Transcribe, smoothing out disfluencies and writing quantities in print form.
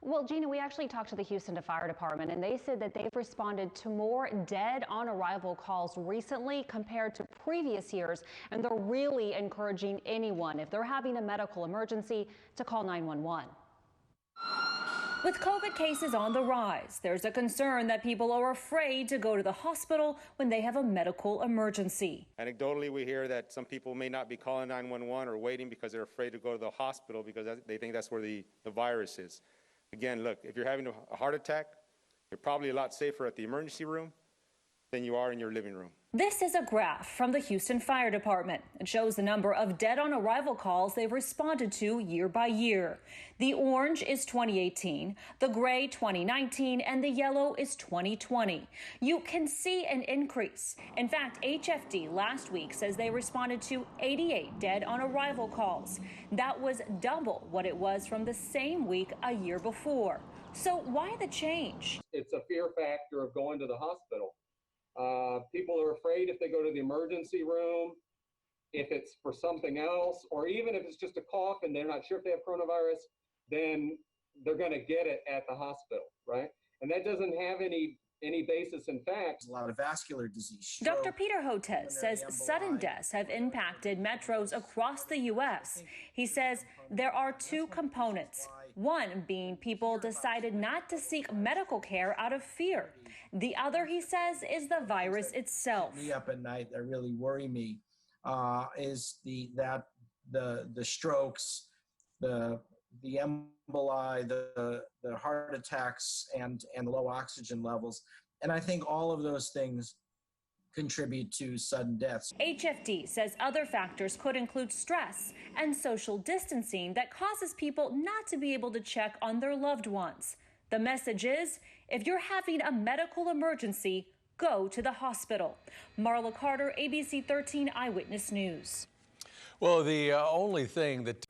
Well, Gina, we actually talked to the Houston Fire Department, and they said that they've responded to more dead on arrival calls recently compared to previous years, and they're really encouraging anyone, if they're having a medical emergency, to call 911. With COVID cases on the rise, there's a concern that people are afraid to go to the hospital when they have a medical emergency. Anecdotally, we hear that some people may not be calling 911 or waiting because they're afraid to go to the hospital because they think that's where the virus is. Again, look, if you're having a heart attack, you're probably a lot safer at the emergency room than you are in your living room. This is a graph from the Houston Fire Department. It shows the number of dead on arrival calls they've responded to year by year. The orange is 2018, the gray 2019, and the yellow is 2020. You can see an increase. In fact, HFD last week says they responded to 88 dead on arrival calls. That was double what it was from the same week a year before. So why the change? It's a fear factor of going to the hospital. People are afraid if they go to the emergency room, if it's for something else, or even if it's just a cough and they're not sure if they have coronavirus, then they're going to get it at the hospital, right? And that doesn't have any basis in fact. A lot of vascular disease. Stroke. Dr. Peter Hotez says sudden deaths have impacted metros across the U.S. He says there are two components. One being people decided not to seek medical care out of fear. The other, he says, is the virus itself. Me up at night that really worry me is the strokes, the emboli, the heart attacks, and low oxygen levels. And I think all of those things contribute to sudden deaths. HFD says other factors could include stress and social distancing that causes people not to be able to check on their loved ones. The message is, if you're having a medical emergency, go to the hospital. Marla Carter, ABC 13 Eyewitness News. Well, the only thing that